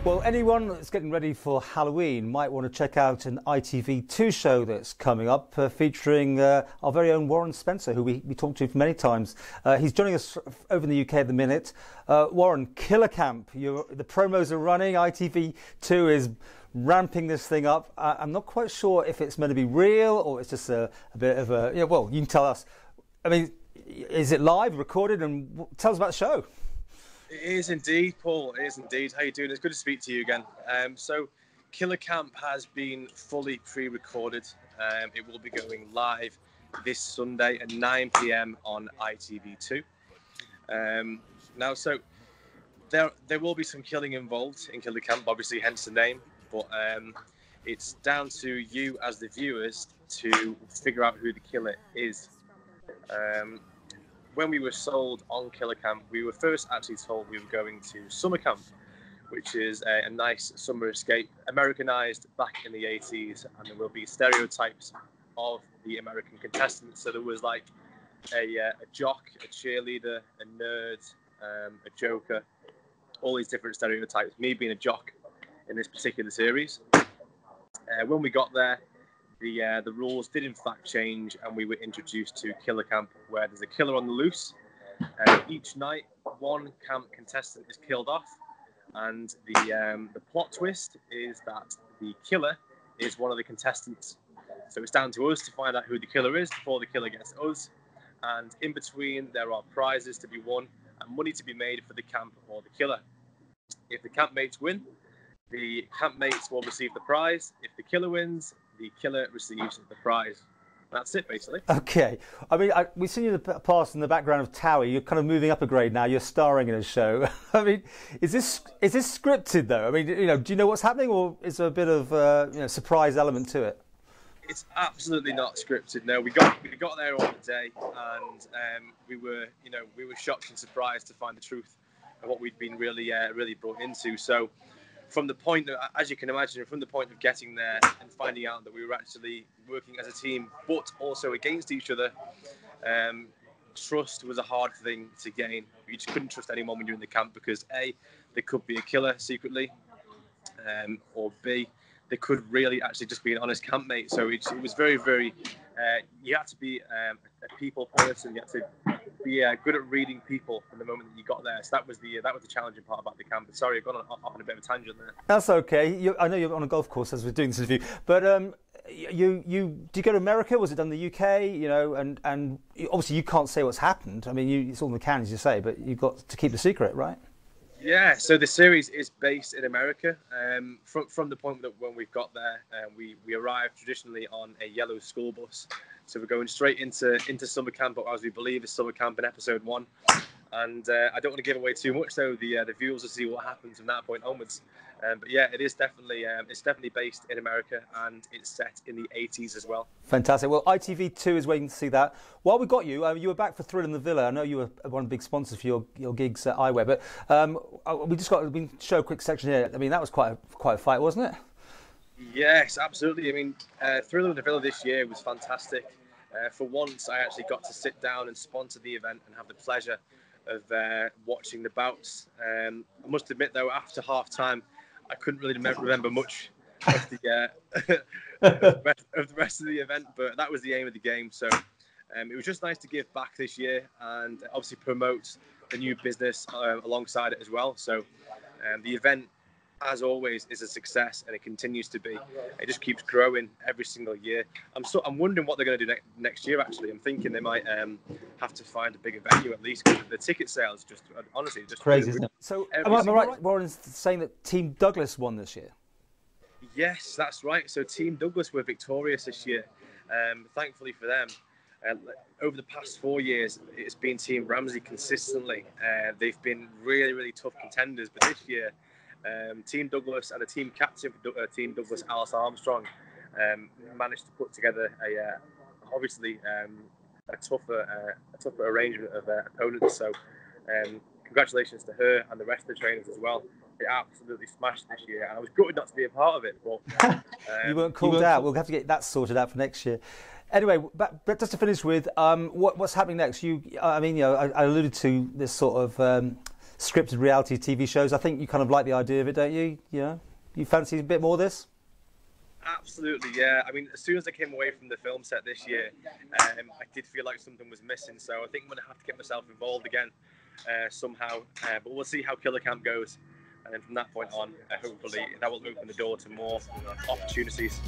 Well, anyone that's getting ready for Halloween might want to check out an ITV2 show that's coming up featuring our very own Warren Spencer, who we talked to many times. He's joining us over in the UK at the minute. Warren, Killer Camp, the promos are running. ITV2 is ramping this thing up. I'm not quite sure if it's meant to be real or it's just a bit of a... well, you can tell us. I mean, is it live, recorded, and tell us about the show. It is indeed, Paul. It is indeed. How you doing? It's good to speak to you again. So, Killer Camp has been fully pre-recorded. It will be going live this Sunday at 9 p.m. on ITV2. Now, so there will be some killing involved in Killer Camp, obviously, hence the name. But it's down to you as the viewers to figure out who the killer is. When we were sold on Killer Camp, we were first actually told we were going to summer camp, which is a nice summer escape, Americanized back in the 80s, and there will be stereotypes of the American contestants. So there was like a jock, a cheerleader, a nerd, a joker, all these different stereotypes. Me being a jock in this particular series. When we got there, the rules did in fact change, and we were introduced to Killer Camp, where there's a killer on the loose. Each night, one camp contestant is killed off, and the plot twist is that the killer is one of the contestants. So it's down to us to find out who the killer is before the killer gets us. And in between, there are prizes to be won and money to be made for the camp or the killer. If the campmates win, the campmates will receive the prize. If the killer wins, the killer receives the prize. That's it, basically. Okay. I mean, we've seen you in the past in the background of Towie. You're kind of moving up a grade now. You're starring in a show. I mean, is this scripted though? I mean, do you know what's happening, or is there a bit of surprise element to it? It's absolutely not scripted. No, we got there on the day, and we were shocked and surprised to find the truth of what we'd been really brought into. So, from the point, as you can imagine, from the point of getting there and finding out that we were actually working as a team, but also against each other, trust was a hard thing to gain. You just couldn't trust anyone when you're in the camp because A, there could be a killer secretly, or B, there could really actually just be an honest campmate. So it was very, very, you had to be a people person. You had to be good at reading people from the moment that you got there. So that was the challenging part about the camp. But sorry, I've gone off on a bit of a tangent there. That's okay. I know you're on a golf course as we're doing this interview, but do you go to America? Was it done in the UK? And obviously you can't say what's happened. I mean, it's all in the can, as you say, but you've got to keep the secret, right? Yeah, so the series is based in America. From the point that when we've got there, we arrived traditionally on a yellow school bus. So we're going straight into summer camp, as we believe is summer camp in episode 1. And I don't want to give away too much, though. The viewers will see what happens from that point onwards. But yeah, it is definitely based in America, and it's set in the 80s as well. Fantastic. Well, ITV2 is waiting to see that. While we got you, you were back for Thrill in the Villa. I know you were one of the big sponsors for your gigs at iWeb, but we show a quick section here. I mean, that was quite a fight, wasn't it? Yes, absolutely. I mean, Thrill in the Villa this year was fantastic. For once, I actually got to sit down and sponsor the event and have the pleasure of watching the bouts. I must admit, though, after half-time, I couldn't really remember much of the rest of the event, but that was the aim of the game. So it was just nice to give back this year and obviously promote the new business alongside it as well. So the event, as always, is a success, and it continues to be. It just keeps growing every single year. I'm wondering what they're going to do next year. Actually, I'm thinking they might have to find a bigger venue at least, because the ticket sales just honestly just crazy, isn't it? So am I right? Warren's saying that Team Douglas won this year. Yes, that's right. So Team Douglas were victorious this year. Thankfully for them. Over the past 4 years, it's been Team Ramsey consistently. They've been really, really tough contenders, but this year, Team Douglas and the team captain for Team Douglas, Alice Armstrong, managed to put together a tougher arrangement of opponents. So congratulations to her and the rest of the trainers as well. They absolutely smashed this year, and I was gutted not to be a part of it. But you weren't called out. We'll have to get that sorted out for next year. Anyway, but just to finish with, what's happening next? I alluded to this sort of scripted reality TV shows. I think you kind of like the idea of it, don't you? Yeah, you fancy a bit more of this? Absolutely, yeah. I mean, as soon as I came away from the film set this year, I did feel like something was missing. So I think I'm going to have to get myself involved again somehow. But we'll see how Killer Camp goes. And then from that point on, hopefully that will open the door to more opportunities.